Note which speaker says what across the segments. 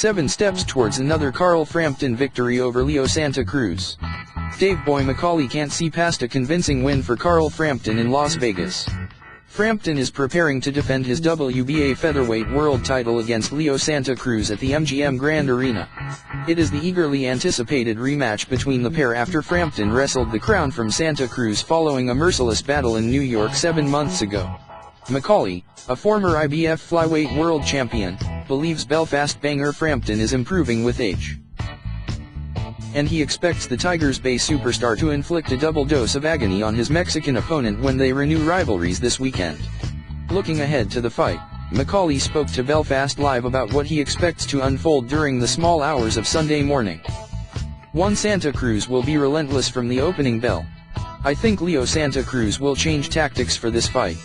Speaker 1: 7 steps towards another Carl Frampton victory over Leo Santa Cruz. Dave Boy McCauley can't see past a convincing win for Carl Frampton in Las Vegas. Frampton is preparing to defend his WBA featherweight world title against Leo Santa Cruz at the MGM Grand Arena. It is the eagerly anticipated rematch between the pair after Frampton wrestled the crown from Santa Cruz following a merciless battle in New York 7 months ago. McCauley, a former IBF flyweight world champion, believes Belfast banger Frampton is improving with age. And he expects the Tigers Bay superstar to inflict a double dose of agony on his Mexican opponent when they renew rivalries this weekend. Looking ahead to the fight, McCauley spoke to Belfast Live about what he expects to unfold during the small hours of Sunday morning. 1. Santa Cruz will be relentless from the opening bell. I think Leo Santa Cruz will change tactics for this fight.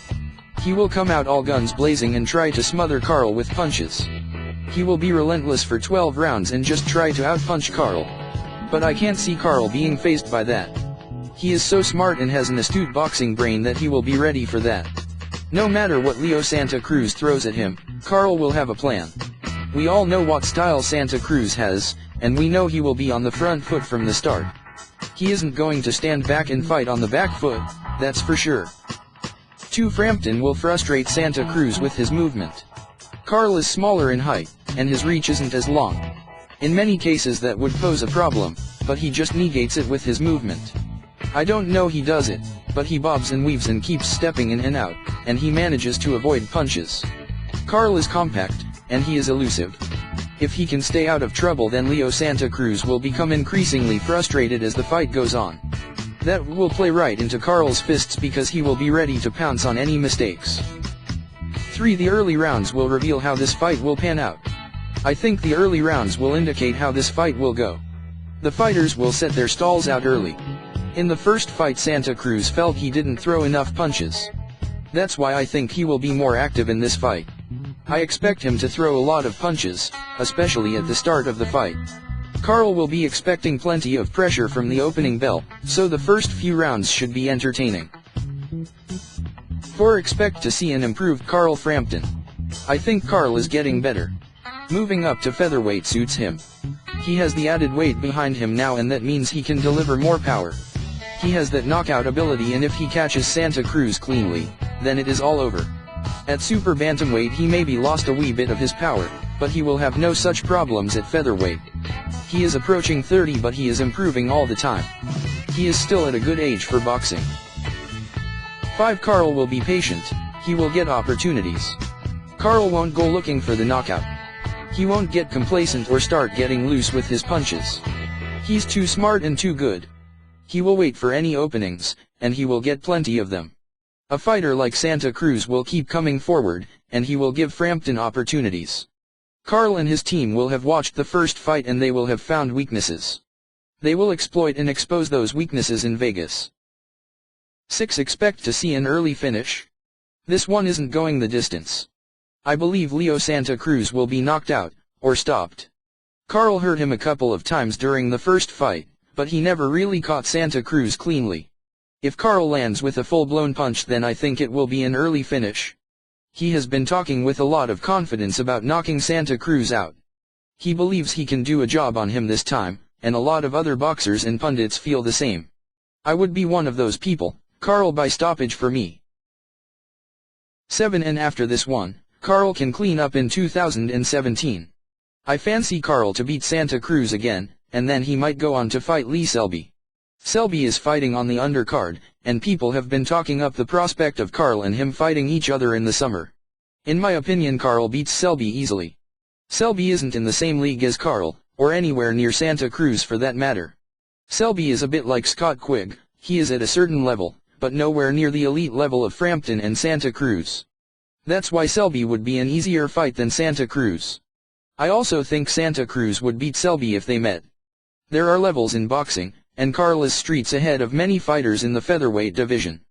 Speaker 1: He will come out all guns blazing and try to smother Carl with punches. He will be relentless for 12 rounds and just try to outpunch Carl. But I can't see Carl being fazed by that. He is so smart and has an astute boxing brain that he will be ready for that. No matter what Leo Santa Cruz throws at him, Carl will have a plan. We all know what style Santa Cruz has, and we know he will be on the front foot from the start. He isn't going to stand back and fight on the back foot, that's for sure. 2. Frampton will frustrate Santa Cruz with his movement. Carl is smaller in height, and his reach isn't as long. In many cases that would pose a problem, but he just negates it with his movement. I don't know he does it, but he bobs and weaves and keeps stepping in and out, and he manages to avoid punches. Carl is compact, and he is elusive. If he can stay out of trouble, then Leo Santa Cruz will become increasingly frustrated as the fight goes on. That will play right into Carl's fists because he will be ready to pounce on any mistakes. 3. The early rounds will reveal how this fight will pan out. I think the early rounds will indicate how this fight will go. The fighters will set their stalls out early. In the first fight, Santa Cruz felt he didn't throw enough punches. That's why I think he will be more active in this fight. I expect him to throw a lot of punches, especially at the start of the fight. Carl will be expecting plenty of pressure from the opening bell, so the first few rounds should be entertaining. 4. Expect to see an improved Carl Frampton. I think Carl is getting better. Moving up to featherweight suits him. He has the added weight behind him now, and that means he can deliver more power. He has that knockout ability, and if he catches Santa Cruz cleanly, then it is all over. At super bantamweight he maybe lost a wee bit of his power, but he will have no such problems at featherweight. He is approaching 30, but he is improving all the time. He is still at a good age for boxing. 5. Carl will be patient. He will get opportunities. Carl won't go looking for the knockout. He won't get complacent or start getting loose with his punches. He's too smart and too good. He will wait for any openings, and he will get plenty of them. A fighter like Santa Cruz will keep coming forward, and he will give Frampton opportunities. Carl and his team will have watched the first fight, and they will have found weaknesses. They will exploit and expose those weaknesses in Vegas. 6. Expect to see an early finish. This one isn't going the distance. I believe Leo Santa Cruz will be knocked out, or stopped. Carl hurt him a couple of times during the first fight, but he never really caught Santa Cruz cleanly. If Carl lands with a full-blown punch, then I think it will be an early finish. He has been talking with a lot of confidence about knocking Santa Cruz out. He believes he can do a job on him this time, and a lot of other boxers and pundits feel the same. I would be one of those people. Carl by stoppage for me. 7. And after this one, Carl can clean up in 2017. I fancy Carl to beat Santa Cruz again, and then he might go on to fight Lee Selby. Selby is fighting on the undercard, and people have been talking up the prospect of Carl and him fighting each other in the summer. In my opinion, Carl beats Selby easily. Selby isn't in the same league as Carl, or anywhere near Santa Cruz for that matter. Selby is a bit like Scott Quigg. He is at a certain level, but nowhere near the elite level of Frampton and Santa Cruz. That's why Selby would be an easier fight than Santa Cruz. I also think Santa Cruz would beat Selby if they met. There are levels in boxing, and Carl is streets ahead of many fighters in the featherweight division.